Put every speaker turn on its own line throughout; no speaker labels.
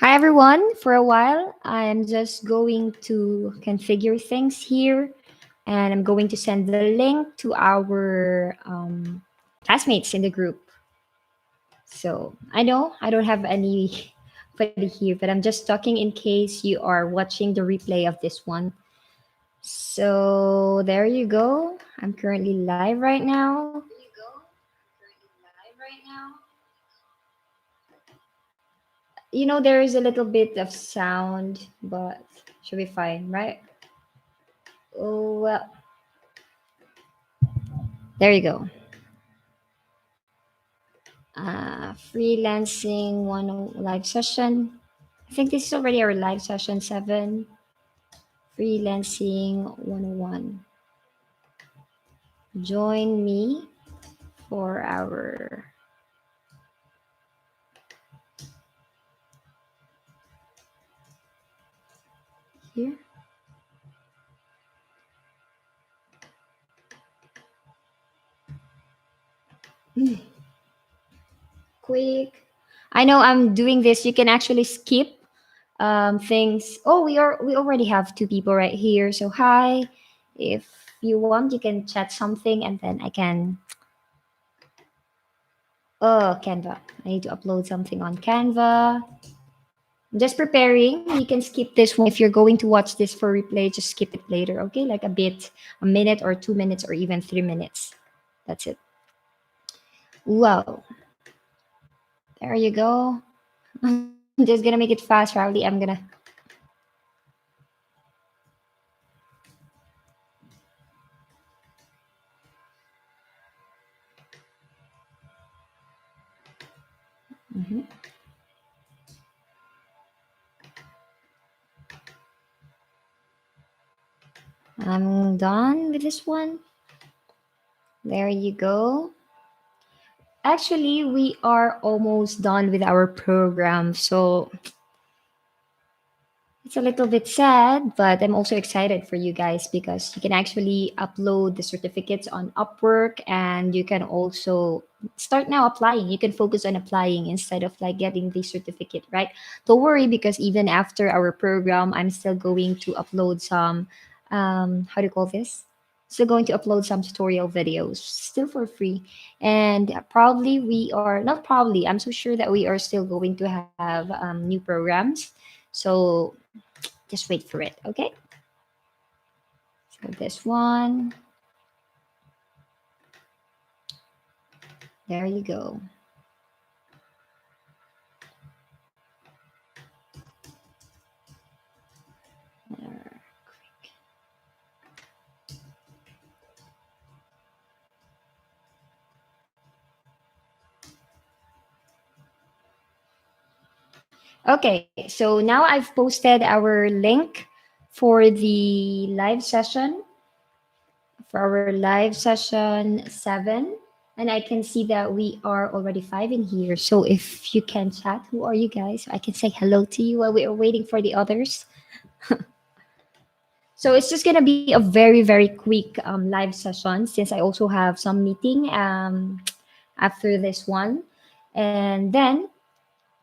Hi everyone. For a while, I'm just going to configure things here, and I'm going to send the link to our classmates in the group. So I know I don't have anybody here, but I'm just talking in case you are watching the replay of this one. So there you go. I'm currently live right now. There is a little bit of sound, but should be fine, right? Oh, well, there you go. Freelancing one live session. I think this is already our live session 7. Freelancing 101. Join me for our here. Quick. I know I'm doing this. You can actually skip things. Oh, we already have 2 people right here. So hi. If you want, you can chat something and then I can. Oh, Canva. I need to upload something on Canva. I'm just preparing. You can skip this one. If you're going to watch this for replay, just skip it later, okay? Like a minute or 2 minutes or even 3 minutes. That's it. Wow. There you go. I'm just gonna make it fast, Rowley. I'm gonna. Mhm. I'm done with this one. There you go. Actually, we are almost done with our program. So it's a little bit sad, but I'm also excited for you guys because you can actually upload the certificates on Upwork and you can also start now applying. You can focus on applying instead of like getting the certificate, right? Don't worry because even after our program, I'm still going to upload some, how do you call this? Still going to upload some tutorial videos still for free. And probably we are, not probably, I'm so sure that we are still going to have new programs. So just wait for it, okay? So this one, there you go. Okay, so now I've posted our link for the live session, for our live session 7. And I can see that we are already 5 in here. So if you can chat, who are you guys? I can say hello to you while we are waiting for the others. So it's just gonna be a very, very quick live session since I also have some meeting after this one. And then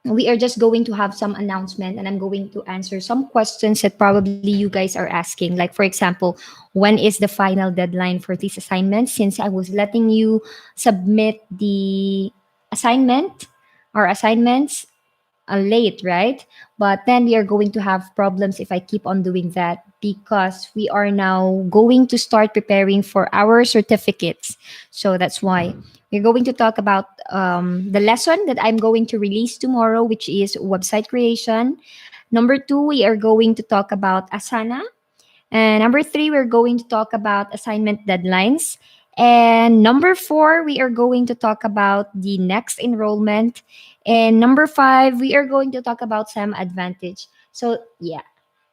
we are just going to have some announcement and I'm going to answer some questions that probably you guys are asking. Like, for example, when is the final deadline for these assignments? Since I was letting you submit the assignment or assignments late, right? But then we are going to have problems if I keep on doing that because we are now going to start preparing for our certificates. So that's why we're going to talk about the lesson that I'm going to release tomorrow, which is website creation. Number 2, we are going to talk about Asana. And number 3, we're going to talk about assignment deadlines. And number 4, we are going to talk about the next enrollment. And number 5, we are going to talk about SAM advantage. So, yeah.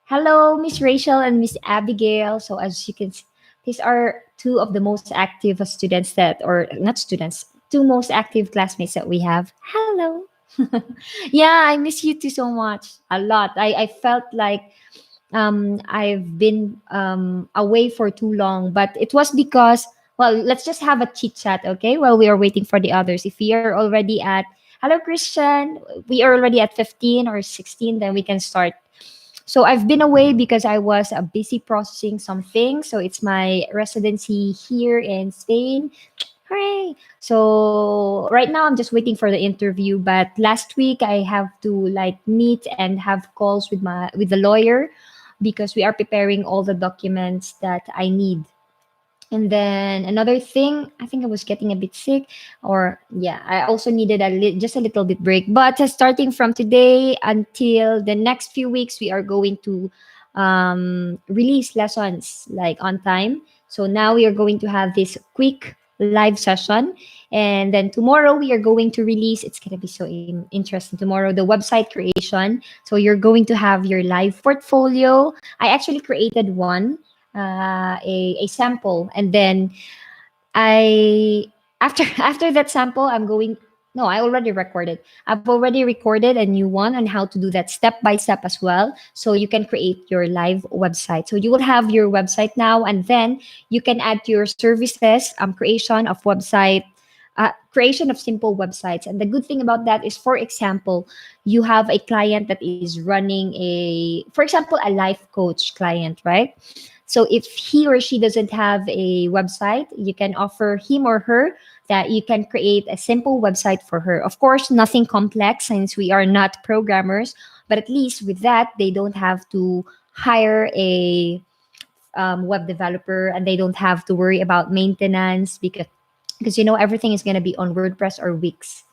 Hello, Miss Rachel and Miss Abigail. So, as you can see, these are 2 of the most active students that, or not students, 2 most active classmates that we have. Hello. Yeah, I miss you too so much. A lot. I felt like I've been away for too long, but it was because, well, let's just have a chit chat, okay, while we are waiting for the others. If we are already at Hello, Christian. We are already at 15 or 16, then we can start. So I've been away because I was busy processing something. So it's my residency here in Spain. Hooray! So right now I'm just waiting for the interview. But last week I have to like meet and have calls with the lawyer because we are preparing all the documents that I need. And then another thing, I think I was getting a bit sick, or yeah, I also needed just a little bit break. But starting from today until the next few weeks, we are going to release lessons like on time. So now we are going to have this quick live session, and then tomorrow we are going to release. It's gonna be so interesting tomorrow. The website creation. So you're going to have your live portfolio. I actually created one a sample, and then I after after that sample I'm going. No, I already recorded. I've already recorded a new one on how to do that step by step as well, so you can create your live website. So you will have your website now, and then you can add to your services creation of simple websites. And the good thing about that is, for example, you have a client that is running for example, a life coach client, right? So if he or she doesn't have a website, you can offer him or her that you can create a simple website for her. Of course, nothing complex since we are not programmers, but at least with that, they don't have to hire a web developer, and they don't have to worry about maintenance, because everything is going to be on WordPress or Wix.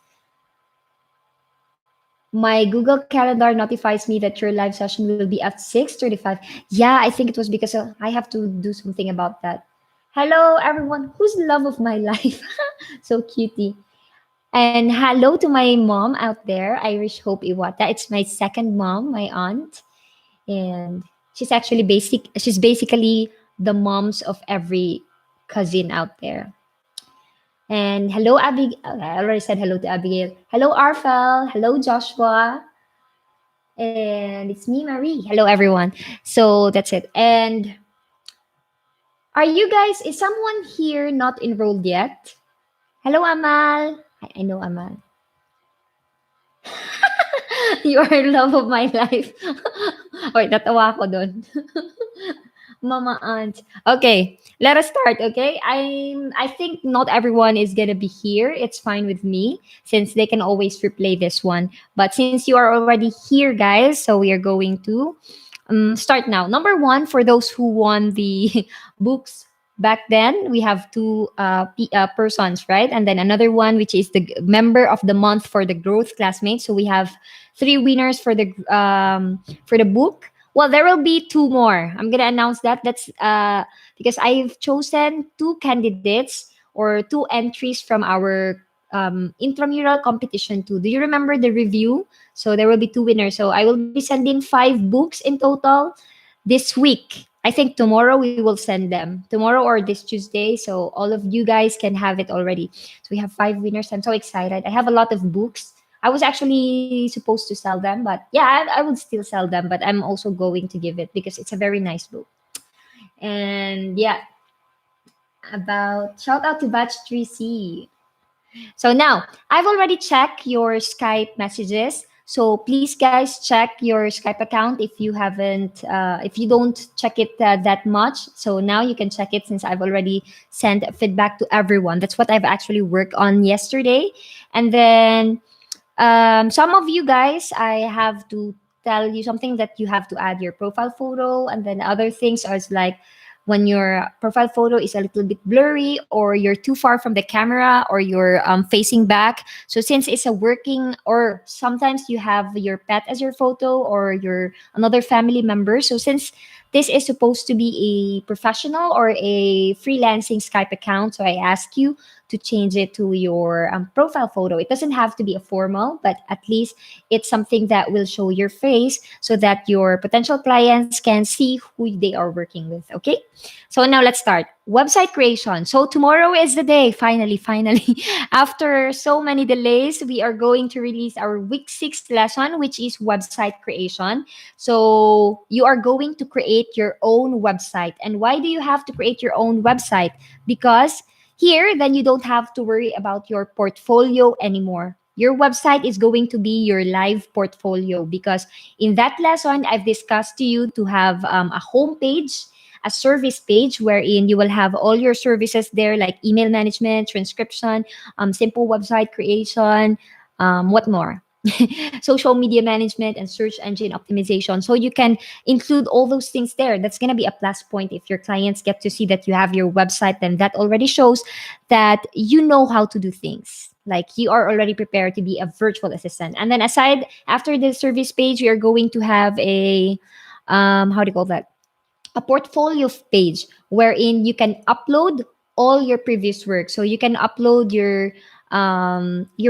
My Google Calendar notifies me that your live session will be at 6:35. Yeah, I think it was because I have to do something about that. Hello, everyone. Who's the love of my life? So cutie. And hello to my mom out there, Irish Hope Iwata. It's my second mom, my aunt. And she's basically the moms of every cousin out there. And hello, Abigail. I already said hello to Abigail. Hello, Arfel. Hello, Joshua. And it's me, Marie. Hello, everyone. So that's it. And is someone here not enrolled yet? Hello, Amal. I know Amal. You are love of my life. Oy, natawa ako dun. Mama aunt. Okay, let us start. Okay, I think not everyone is gonna be here. It's fine with me since they can always replay this one. But since you are already here, guys, so we are going to start now. Number one, for those who won the books back then, we have two persons, right? And then another one, which is the member of the month for the growth classmates. So we have three winners for the book. Well, there will be two more. I'm gonna announce that. That's because I've chosen two candidates or two entries from our intramural competition too. Do you remember the review? So there will be two winners. So I will be sending 5 books in total this week. I think tomorrow we will send them. Tomorrow or this Tuesday. So all of you guys can have it already. So we have 5 winners. I'm so excited. I have a lot of books. I was actually supposed to sell them, but yeah, I would still sell them. But I'm also going to give it because it's a very nice book. And yeah, about shout out to Batch 3C. So now I've already checked your Skype messages. So please, guys, check your Skype account if you haven't, if you don't check it that much. So now you can check it since I've already sent feedback to everyone. That's what I've actually worked on yesterday. And then some of you guys, I have to tell you something that you have to add your profile photo, and then other things are like when your profile photo is a little bit blurry, or you're too far from the camera, or you're facing back. So since it's a working, or sometimes you have your pet as your photo or your another family member. So since this is supposed to be a professional or a freelancing Skype account, so I ask you to change it to your profile photo. It doesn't have to be a formal, but at least it's something that will show your face so that your potential clients can see who they are working with. Okay. So now let's start. Website creation. So tomorrow is the day. Finally, after so many delays, we are going to release our week 6 lesson, which is website creation. So you are going to create your own website. And why do you have to create your own website? Because here, then you don't have to worry about your portfolio anymore. Your website is going to be your live portfolio, because in that lesson, I've discussed to you to have a home page, a service page wherein you will have all your services there, like email management, transcription, simple website creation, what more? Social media management and search engine optimization. So you can include all those things there. That's going to be a plus point. If your clients get to see that you have your website, then that already shows that you know how to do things. Like you are already prepared to be a virtual assistant. And then aside, after the service page, we are going to have a, how do you call that? A portfolio page wherein you can upload all your previous work. So you can upload your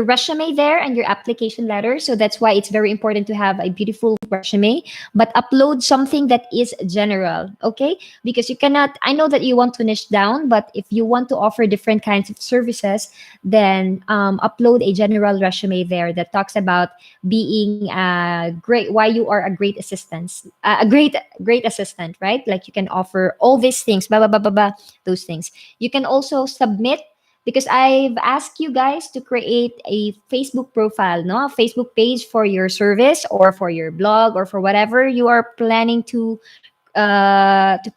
resume there and your application letter. So that's why it's very important to have a beautiful resume, but upload something that is general, okay? Because you cannot. I know that you want to niche down, but if you want to offer different kinds of services, then upload a general resume there that talks about being great, why you are a great assistant, a great assistant, right? Like you can offer all these things, blah blah blah blah blah, those things. You can also submit, because I've asked you guys to create a Facebook profile, no, a Facebook page for your service or for your blog or for whatever you are planning to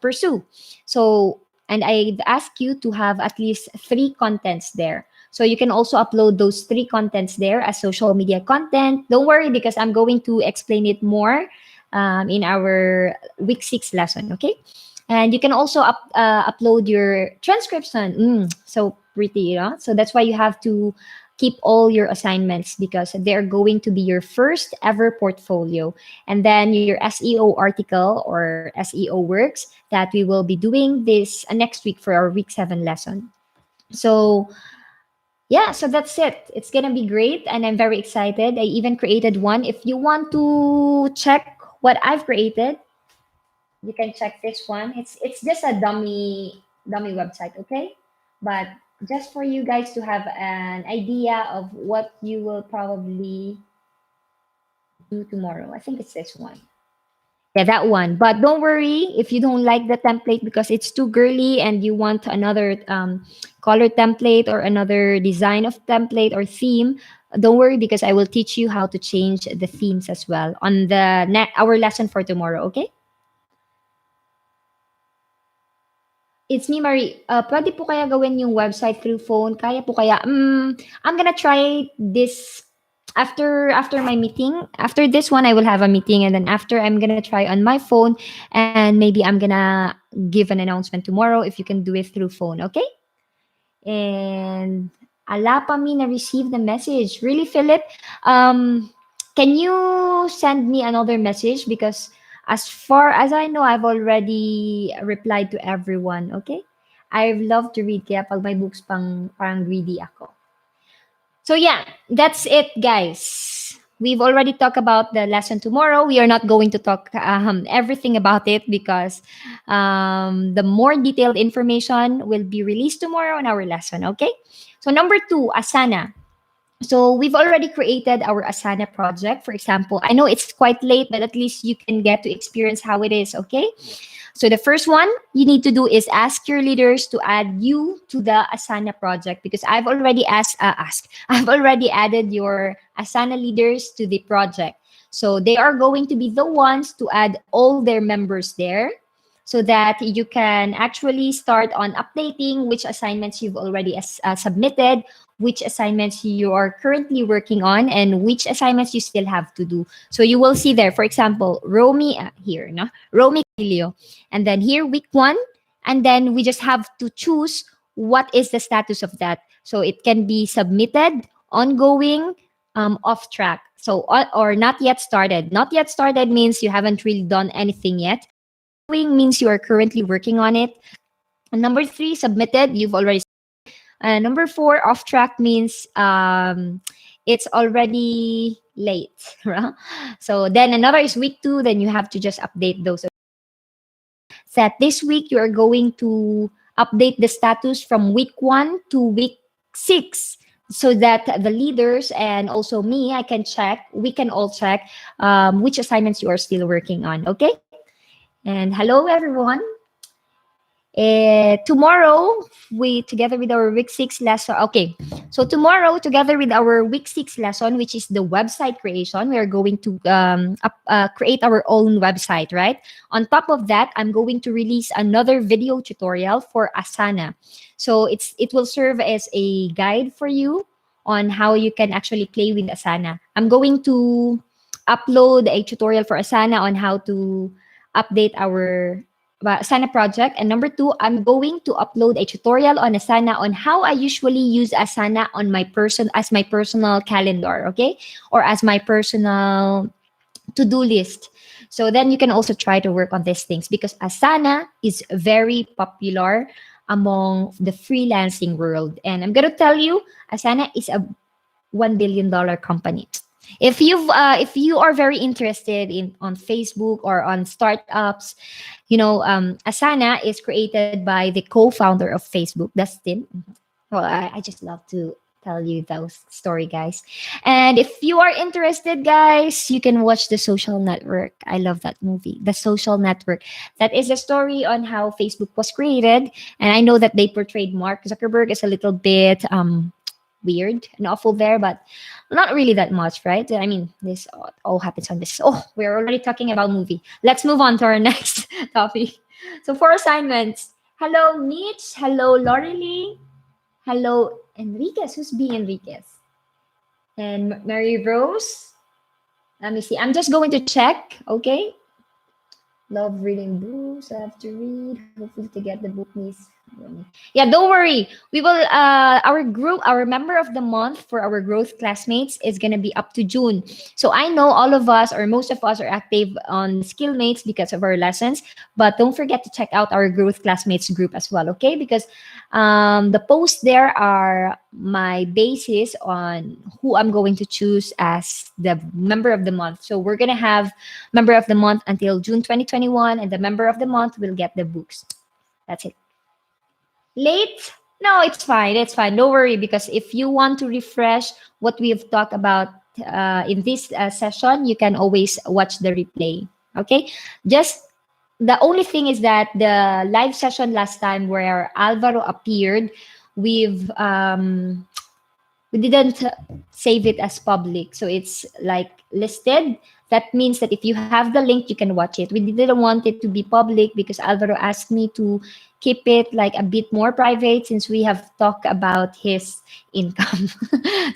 pursue. So, and I've asked you to have at least three contents there. So you can also upload those three contents there as social media content. Don't worry, because I'm going to explain it more in our week 6 lesson. Okay. And you can also upload your transcription. So pretty, you know? So that's why you have to keep all your assignments, because they're going to be your first ever portfolio. And then your SEO article or SEO works that we will be doing this next week for our week 7 lesson. So yeah, so that's it. It's gonna be great, and I'm very excited. I even created one. If you want to check what I've created, you can check this one. It's just a dummy website, okay? But just for you guys to have an idea of what you will probably do tomorrow. I think it's this one. Yeah, that one. But don't worry if you don't like the template because it's too girly and you want another color template or another design of template or theme. Don't worry, because I will teach you how to change the themes as well on the our lesson for tomorrow. Okay? It's me, Marie. Pwede po kaya gawin yung website through phone? Kaya po kaya? I'm gonna try this after my meeting. After this one, I will have a meeting, and then after I'm gonna try on my phone, and maybe I'm gonna give an announcement tomorrow if you can do it through phone. Okay? And ala pa mi na receive the message. Really, Philip? Can you send me another message? Because as far as I know, I've already replied to everyone. Okay? I love to read, kaya pag may books pang parang greedy ako. So yeah, that's it, guys. We've already talked about the lesson tomorrow. We are not going to talk everything about it, because the more detailed information will be released tomorrow in our lesson. Okay. So number 2, Asana. So we've already created our Asana project. For example, I know it's quite late, but at least you can get to experience how it is. Okay. So the first one you need to do is ask your leaders to add you to the Asana project, because I've already I've already added your Asana leaders to the project. So they are going to be the ones to add all their members there, so that you can actually start on updating which assignments you've already submitted, which assignments you are currently working on, and which assignments you still have to do. So you will see there, for example, Romy here, no? Romy Castillo. And then here, week 1. And then we just have to choose what is the status of that. So it can be submitted, ongoing, off track. So, or not yet started. Not yet started means you haven't really done anything yet. Ongoing means you are currently working on it. And number 3, submitted. You've already. Number 4, off track means it's already late. Right? So then another is week 2. Then you have to just update those. That this week you are going to update the status from week 1 to week 6, so that the leaders and also me, I can check, we can all check which assignments you are still working on. Okay. And hello everyone. Tomorrow, we together with our week six lesson. Okay, so tomorrow, together with our week six lesson, which is the website creation, we are going to create our own website, right? On top of that, I'm going to release another video tutorial for Asana. So it will serve as a guide for you on how you can actually play with Asana. I'm going to upload a tutorial for Asana on how to update our Asana project. And number two, I'm going to upload a tutorial on Asana on how I usually use Asana on my person as my personal calendar, okay? Or as my personal to-do list. So then you can also try to work on these things because Asana is very popular among the freelancing world. And I'm going to tell you, Asana is a $1 billion company. If you are very interested in on Facebook or on startups, Asana is created by the co-founder of Facebook, Dustin. Well, I just love to tell you those story, guys. And if you are interested, guys, you can watch The Social Network. I love that movie, The Social Network. That is a story on how Facebook was created. And I know that they portrayed Mark Zuckerberg as a little bit weird and awful there, but not really that much, right? I mean, this all happens on this. Oh, we're already talking about movie. Let's move on to our next topic. So for assignments, hello Mitch, hello Laurelie, hello Enriquez. Who's B Enriquez? And Mary Rose. Let me see. I'm just going to check. Okay. Love reading books. I have to read. Hopefully to get the book, miss. Yeah, don't worry. We will our group, our member of the month for our growth classmates is gonna be up to June. So I know all of us or most of us are active on Skillmates because of our lessons, but don't forget to check out our growth classmates group as well, okay? Because the posts there are my basis on who I'm going to choose as the member of the month. So we're gonna have member of the month until June 2021, and the member of the month will get the books. That's it. Late? No, it's fine. It's fine. Don't worry, because if you want to refresh what we've talked about in this session, you can always watch the replay. Okay? Just the only thing is that the live session last time where Alvaro appeared, we've we didn't save it as public, so it's like listed. That means that if you have the link, you can watch it. We didn't want it to be public because Alvaro asked me to keep it like a bit more private since we have talked about his income.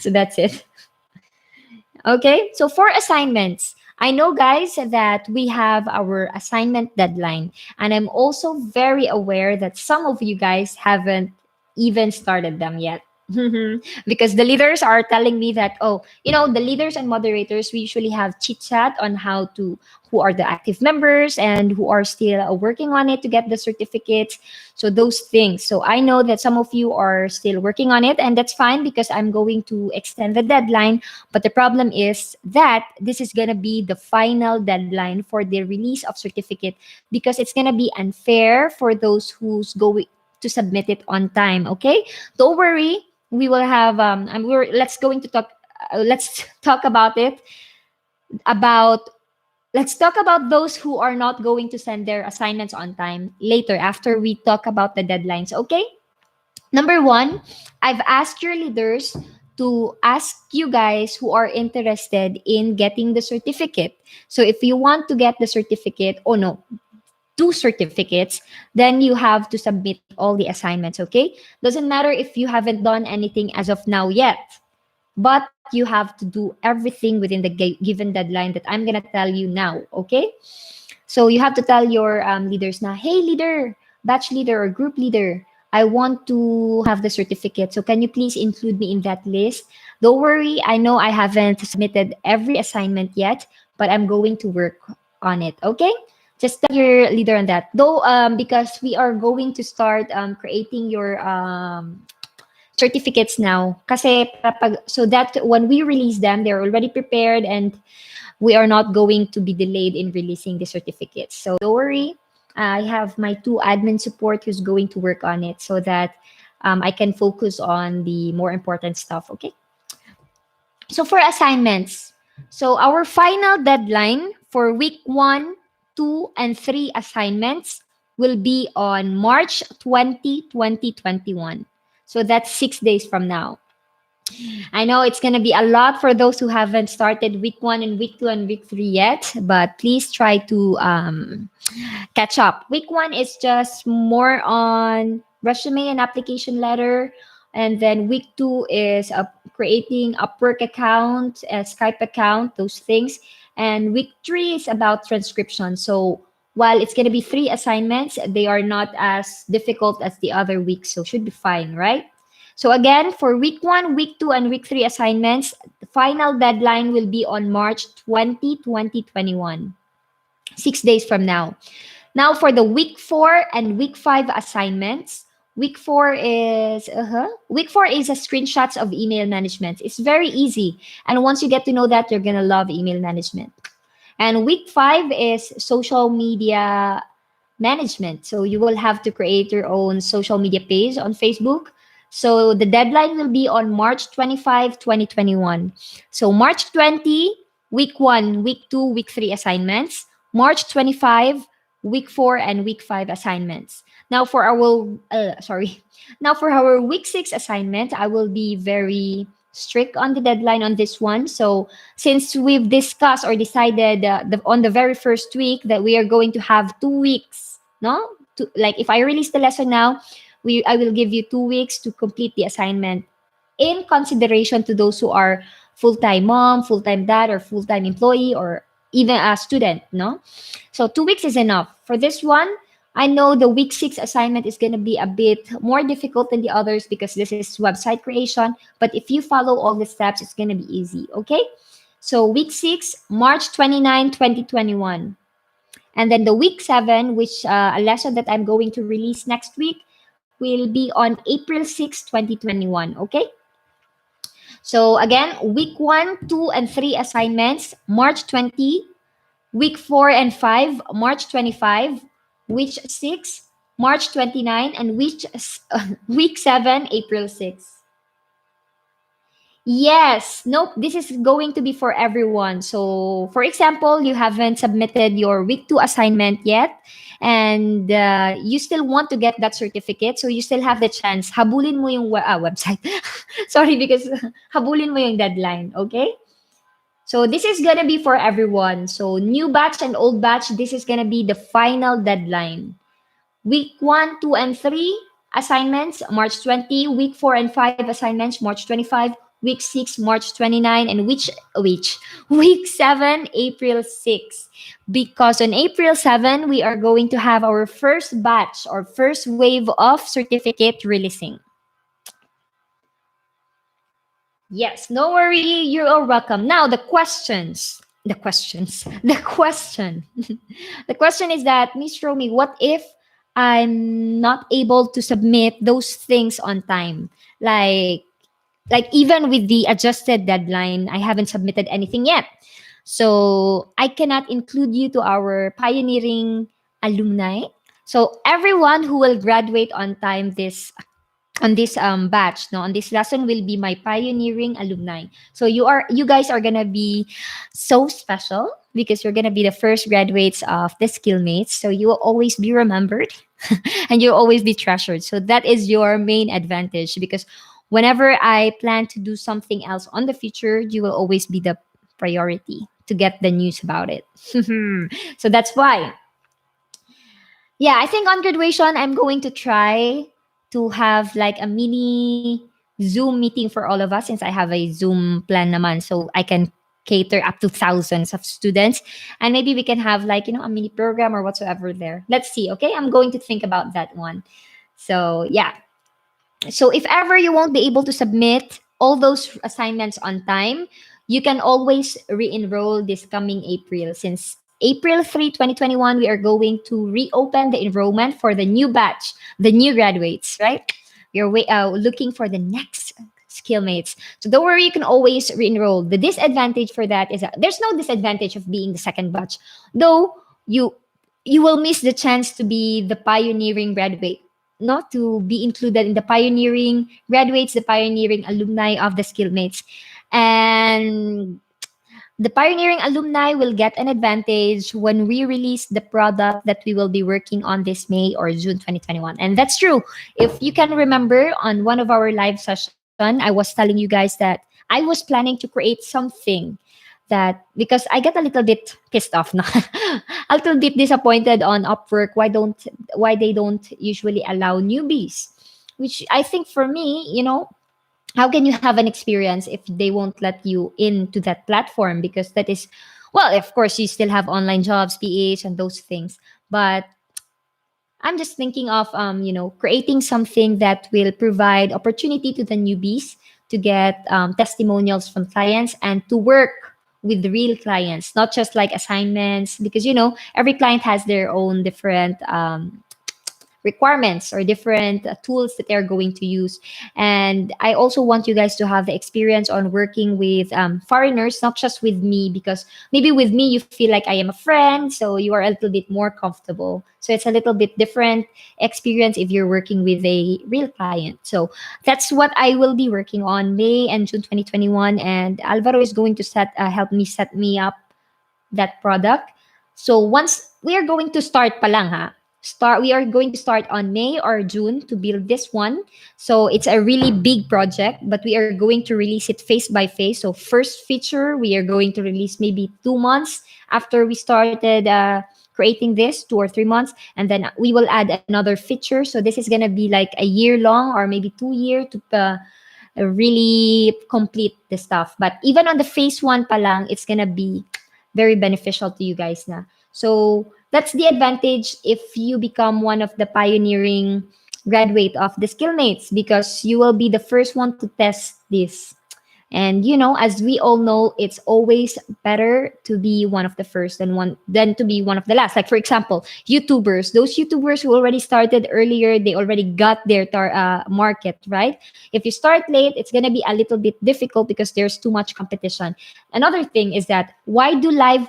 So that's it. Okay, so for assignments, I know, guys, that we have our assignment deadline, and I'm also very aware that some of you guys haven't even started them yet. Because the leaders are telling me that, oh, the leaders and moderators, we usually have chit chat on who are the active members and who are still working on it to get the certificates. So those things. So I know that some of you are still working on it, and that's fine because I'm going to extend the deadline. But the problem is that this is going to be the final deadline for the release of certificate, because it's going to be unfair for those who's going to submit it on time. Okay, don't worry, we will have let's talk about it about let's talk about those who are not going to send their assignments on time later after we talk about the deadlines. Okay, number one, I've asked your leaders to ask you guys who are interested in getting the certificate. So if you want to get the certificate, oh no, two certificates, then you have to submit all the assignments, okay? Doesn't matter if you haven't done anything as of now yet, but you have to do everything within the given deadline that I'm gonna tell you now, okay? So you have to tell your leaders now, hey leader, batch leader or group leader, I want to have the certificate. So can you please include me in that list? Don't worry, I know I haven't submitted every assignment yet, but I'm going to work on it, okay? Just tell your leader on that. Though, because we are going to start creating your certificates now. Kasi so that when we release them, they're already prepared and we are not going to be delayed in releasing the certificates. So don't worry. I have my two admin support who's going to work on it so that I can focus on the more important stuff, okay? So for assignments, so our final deadline for week 1, 2, and 3 assignments will be on March 20, 2021. So that's 6 days from now. I know it's going to be a lot for those who haven't started week one and week two and week three yet, but please try to catch up. Week one is just more on resume and application letter. And then week two is creating Upwork account, a Skype account, those things. And week three is about transcription. So while it's going to be three assignments, they are not as difficult as the other weeks. So should be fine, right? So again, for week one, week two, and week three assignments, the final deadline will be on March 20, 2021, 6 days from now. Now for the week four and week five assignments, week four is a screenshots of email management. It's very easy, and once you get to know that, you're gonna love email management. And week five is social media management. So you will have to create your own social media page on Facebook. So the deadline will be on March 25, 2021. So March 20, week one, week two, week three assignments. March 25, week four and week five assignments. Now for our now for our week six assignment, I will be very strict on the deadline on this one. So since we've discussed or decided on the very first week that we are going to have 2 weeks, no, like if I release the lesson now, I will give you 2 weeks to complete the assignment, in consideration to those who are full-time mom, full-time dad, or full-time employee, or even a student, no? So 2 weeks is enough. For this one, I know the week six assignment is going to be a bit more difficult than the others because this is website creation. But if you follow all the steps, it's going to be easy, okay? So week six, March 29, 2021. And then the week seven, which a lesson that I'm going to release next week, will be on April 6, 2021, okay? So again, week one, two, and three assignments, March 20, week four and five, March 25, week six, March 29, and week seven, April 6. Yes, nope, this is going to be for everyone. So, for example, you haven't submitted your week two assignment yet, and you still want to get that certificate, so you still have the chance. Habulin mo yung website. Sorry, because habulin mo yung deadline, okay? So this is gonna be for everyone. So new batch and old batch, this is gonna be the final deadline. Week one, two, and three assignments, March 20. Week four and five assignments, March 25. Week six, March 29. And week seven, April 6. Because on April 7, we are going to have our first batch or first wave of certificate releasing. Yes, no worry, you're all welcome. Now the questions. The question. The question is that, Miss Romy, what if I'm not able to submit those things on time? Like even with the adjusted deadline, I haven't submitted anything yet. So I cannot include you to our pioneering alumni. So everyone who will graduate on time on this batch, no, on this lesson will be my pioneering alumni. So you guys are gonna be so special because you're gonna be the first graduates of the skillmates. So you will always be remembered and you'll always be treasured. So that is your main advantage because whenever I plan to do something else on the future, you will always be the priority to get the news about it. So that's why. Yeah, I think on graduation, I'm going to try to have like a mini Zoom meeting for all of us since I have a Zoom plan naman. So I can cater up to thousands of students. And maybe we can have like, a mini program or whatsoever there. Let's see, okay? I'm going to think about that one. So yeah. So if ever you won't be able to submit all those assignments on time, you can always re-enroll this coming April. Since April 3, 2021, we are going to reopen the enrollment for the new batch, the new graduates, right? You're looking for the next skillmates. So don't worry, you can always re-enroll. The disadvantage for that is that there's no disadvantage of being the second batch, though you will miss the chance to be the pioneering graduate, not to be included in the pioneering graduates, the pioneering alumni of the skillmates. And The pioneering alumni will get an advantage when we release the product that we will be working on this May or June 2021. And that's true. If you can remember on one of our live session, I was telling you guys that I was planning to create something that, because I get a little bit pissed off now, a little bit disappointed on Upwork. Why they don't usually allow newbies? Which I think for me, how can you have an experience if they won't let you into that platform? Because that is, well, of course, you still have online jobs, PH, and those things. But I'm just thinking of, creating something that will provide opportunity to the newbies to get testimonials from clients and to work with real clients, not just like assignments, because every client has their own different requirements or different tools that they're going to use. And I also want you guys to have the experience on working with foreigners, not just with me, because maybe with me you feel like I am a friend, so you are a little bit more comfortable. So it's a little bit different experience if you're working with a real client. So that's what I will be working on May and June 2021. And Alvaro is going to set me up that product. So once we are going to start palang ha, we are going to start on May or June to build this one. So it's a really big project, but we are going to release it phase by phase. So first feature we are going to release maybe 2 months after we started creating this, 2 or 3 months, and then we will add another feature. So this is gonna be like a year long or maybe 2 year to really complete the stuff. But even on the phase one palang, it's gonna be very beneficial to you guys na. So that's the advantage if you become one of the pioneering graduate of the skillmates, because you will be the first one to test this. And as we all know, it's always better to be one of the first than to be one of the last. Like for example, YouTubers, those YouTubers who already started earlier, they already got their market, right? If you start late, it's gonna be a little bit difficult because there's too much competition. Another thing is that why do life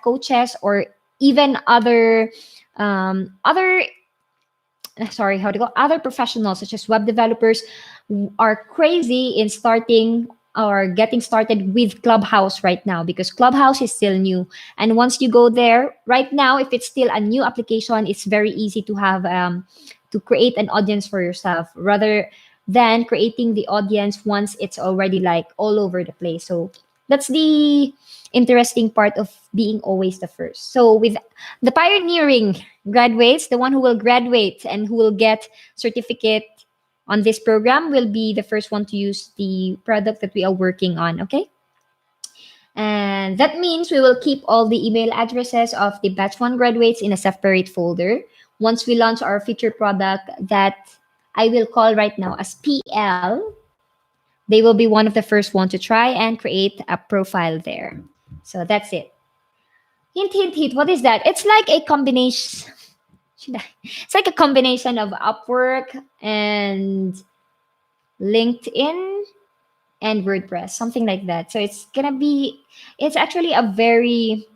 coaches or even other sorry, how to go, other professionals such as web developers are crazy in starting or getting started with Clubhouse right now, because Clubhouse is still new. And once you go there right now, if it's still a new application, it's very easy to have to create an audience for yourself rather than creating the audience once it's already like all over the place. So that's the interesting part of being always the first. So with the pioneering graduates, the one who will graduate and who will get certificate on this program will be the first one to use the product that we are working on, okay? And that means we will keep all the email addresses of the batch 1 graduates in a separate folder. Once we launch our feature product that I will call right now as PL, they will be one of the first one to try and create a profile there. So that's it. Hint, hint, hint. What is that? It's like a combination. It's like a combination of Upwork and LinkedIn and WordPress, something like that. So it's actually a very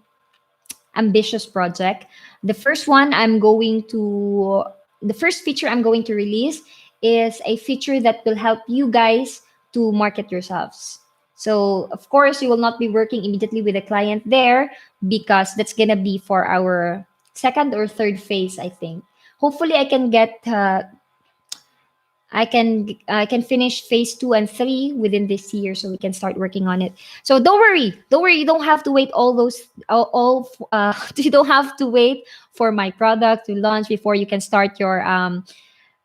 ambitious project. The first one the first feature I'm going to release is a feature that will help you guys to market yourselves. So of course you will not be working immediately with a client there, because that's gonna be for our second or third phase, I think. Hopefully I can finish phase 2 and 3 within this year, so we can start working on it. So don't worry. You don't have to wait you don't have to wait for my product to launch before you can start your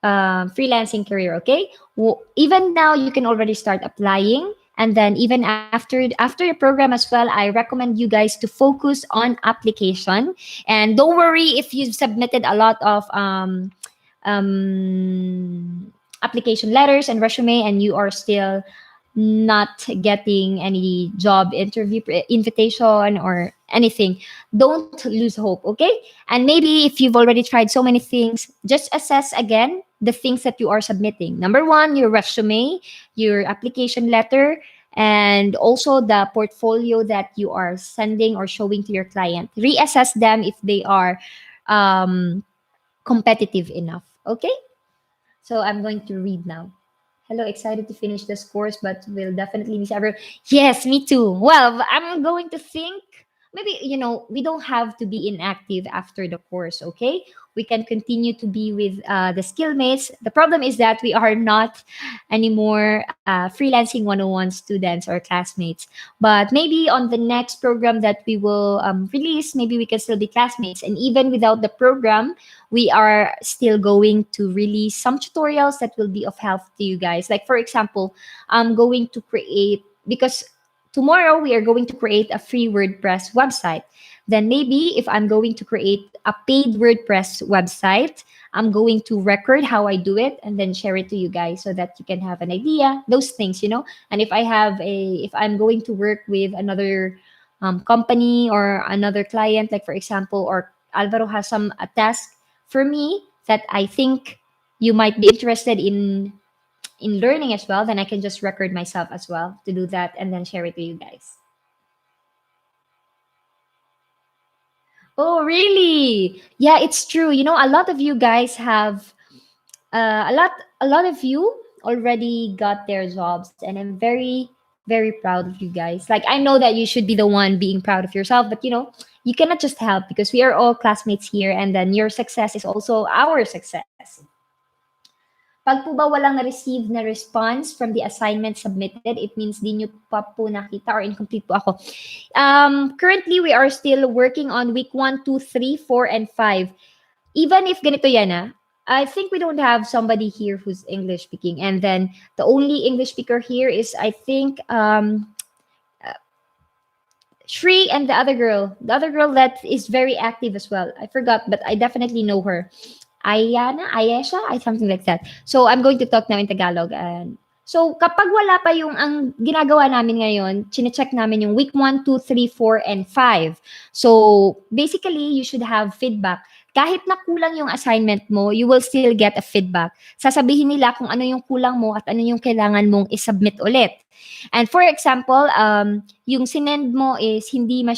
freelancing career. Okay, well, even now you can already start applying, and then even after your program as well, I recommend you guys to focus on application. And don't worry if you've submitted a lot of application letters and resume and you are still not getting any job interview invitation or anything. Don't lose hope, okay? And maybe if you've already tried so many things, just assess again the things that you are submitting. Number one, your resume, your application letter, and also the portfolio that you are sending or showing to your client. Reassess them if they are competitive enough, okay? So I'm going to read now. Hello, excited to finish this course, but will definitely miss ever. Yes, me too. Well, I'm going to think maybe, we don't have to be inactive after the course, okay? We can continue to be with the skill mates. The problem is that we are not anymore freelancing 101 students or classmates. But maybe on the next program that we will release, maybe we can still be classmates. And even without the program, we are still going to release some tutorials that will be of help to you guys. Like, for example, I'm going to create, because tomorrow we are going to create a free WordPress website. Then maybe if I'm going to create a paid WordPress website, I'm going to record how I do it and then share it to you guys so that you can have an idea, those things. And if I'm going to work with another company or another client, like for example, or Alvaro has some a task for me that I think you might be interested in learning as well, then I can just record myself as well to do that and then share it to you guys. Oh, really? Yeah, it's true. A lot of you guys have a lot of you already got their jobs, and I'm very very proud of you guys. Like, I know that you should be the one being proud of yourself, but you cannot just help because we are all classmates here, and then your success is also our success. Pag po ba walang na-receive na response from the assignment submitted, it means di nyo pa po nakita or incomplete po ako. Currently, we are still working on week 1, 2, 3, 4, and 5. Even if ganito yan, I think we don't have somebody here who's English speaking. And then the only English speaker here is, I think, Shri and the other girl that is very active as well. I forgot, but I definitely know her. Ayana, Ayesha, something like that. So I'm going to talk now in Tagalog. And so kapag wala pa yung ang ginagawa namin ngayon, chine-check namin yung week 1, 2, 3, 4, and 5. So basically, you should have feedback. Kahit na kulang yung assignment mo, you will still get a feedback. Sasabihin nila kung ano yung kulang mo at ano yung kailangan mong isubmit ulit. And for example, yung sinend mo is hindi naman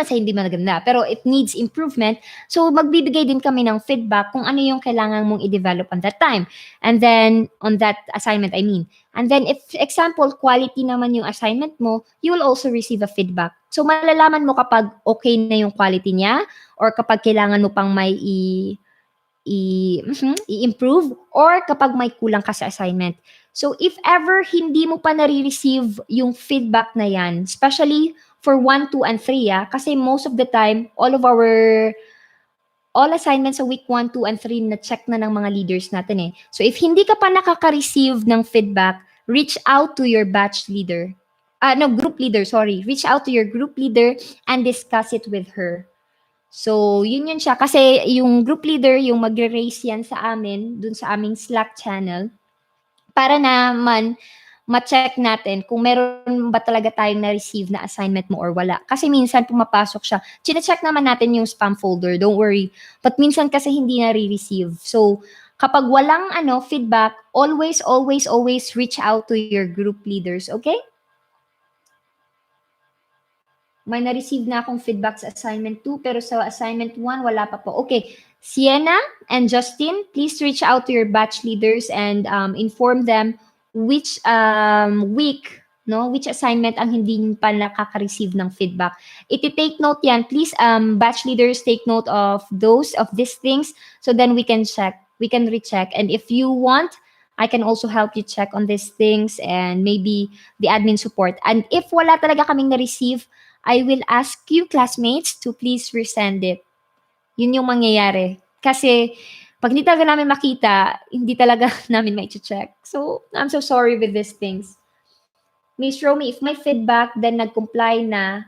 sa hindi maganda, pero it needs improvement. So, magbibigay din kami ng feedback kung ano yung kailangan mong i-develop on that time. And then, on that assignment, I mean. And then, if, example, quality naman yung assignment mo, you will also receive a feedback. So, malalaman mo kapag okay na yung quality niya or kapag kailangan mo pang may i-improve or kapag may kulang ka sa assignment. So, if ever hindi mo pa nare-receive yung feedback na yan, especially for 1, 2, and 3, kasi most of the time, all assignments sa week 1, 2, and 3 na check na ng mga leaders natin eh. So, if hindi ka pa nakaka-receive ng feedback, reach out to your batch leader. No, group leader, sorry. Reach out to your group leader and discuss it with her. So, yun siya. Kasi yung group leader, yung magre-raise yan sa amin, dun sa aming Slack channel, para naman ma-check natin kung meron ba talaga tayong na-receive na assignment mo or wala. Kasi minsan pumapasok siya. Chine-check naman natin yung spam folder, don't worry. But minsan kasi hindi na-receive. So, kapag walang feedback, always, always, always reach out to your group leaders, okay? May na-receive na akong feedback sa assignment 2, pero sa assignment 1, wala pa po. Okay, Sienna and Justin, please reach out to your batch leaders and inform them which week, which assignment ang hindi pa nakaka-receive ng feedback. Iti-take note yan. Please, batch leaders, take note of these things, so then we can recheck. And if you want, I can also help you check on these things and maybe the admin support. And if wala talaga kaming na-receive, I will ask you classmates to please resend it. Yun yung mangyayari. Kasi pag hindi talaga namin makita, hindi talaga namin mai-check. So, I'm so sorry with these things. Miss Romy, if my feedback, then nag-comply na,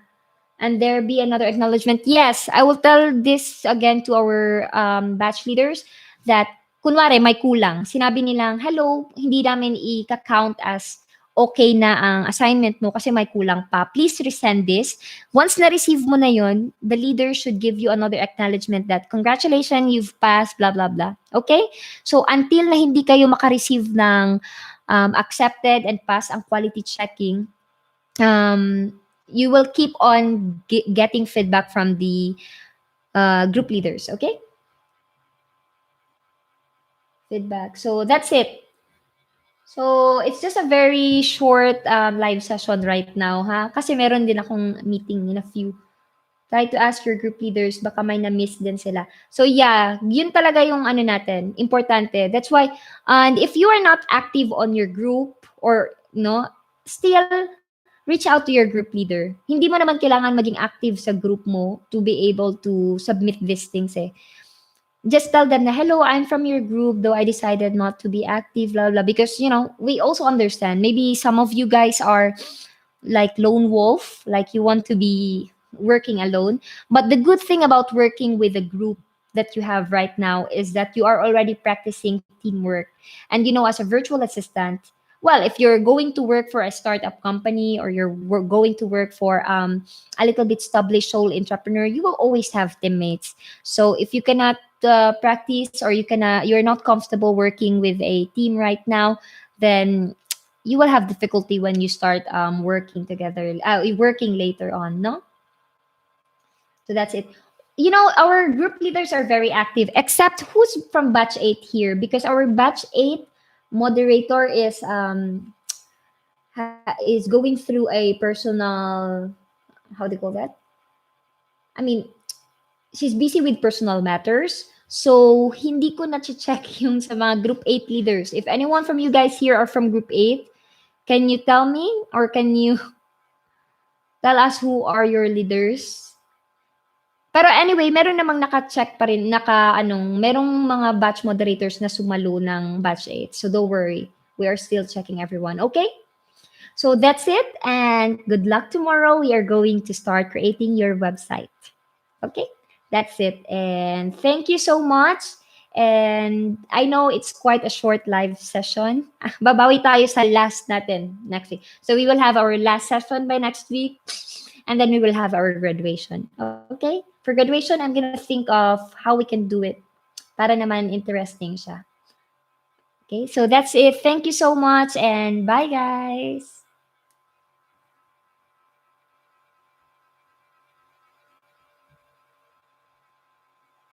and there be another acknowledgement, yes, I will tell this again to our batch leaders that, kunwari, may kulang. Sinabi nilang, hello, hindi namin i-count as okay na ang assignment mo kasi may kulang pa. Please resend this. Once na-receive mo na yon, the leader should give you another acknowledgement that, congratulations, you've passed, blah, blah, blah. Okay? So, until na hindi kayo makareceive ng accepted and pass ang quality checking, you will keep on getting feedback from the group leaders, okay? Feedback. So, that's it. So, it's just a very short live session right now, ha? Kasi meron din akong meeting in a few. Try to ask your group leaders, baka may na-miss din sila. So, yeah, yun talaga yung ano natin, importante. That's why, and if you are not active on your group or, no, still reach out to your group leader. Hindi mo naman kailangan maging active sa group mo to be able to submit these things eh. Just tell them na, hello, I'm from your group, though I decided not to be active, blah, blah. Because, we also understand. Maybe some of you guys are like lone wolf, like you want to be working alone. But the good thing about working with a group that you have right now is that you are already practicing teamwork. And as a virtual assistant, well, if you're going to work for a startup company or going to work for a little bit established sole entrepreneur, you will always have teammates. So if you cannot practice or you're not comfortable working with a team right now, then you will have difficulty when you start working together, working later on, no? So that's it. Our group leaders are very active, except who's from batch 8 here, because our batch 8 moderator is going through a personal, how do you call that? I mean, she's busy with personal matters. So, hindi ko na-check yung sa mga group 8 leaders. If anyone from you guys here are from group 8, can you tell me or can you tell us who are your leaders? Pero anyway, meron namang naka-check pa rin, merong mga batch moderators na sumalo ng batch 8. So don't worry. We are still checking everyone. Okay? So that's it. And good luck tomorrow. We are going to start creating your website. Okay? That's it. And thank you so much. And I know it's quite a short live session. Babawi tayo sa last natin next week. So we will have our last session by next week. And then we will have our graduation. Okay? For graduation, I'm gonna think of how we can do it para naman interesting siya. Okay? So that's it. Thank you so much and bye guys.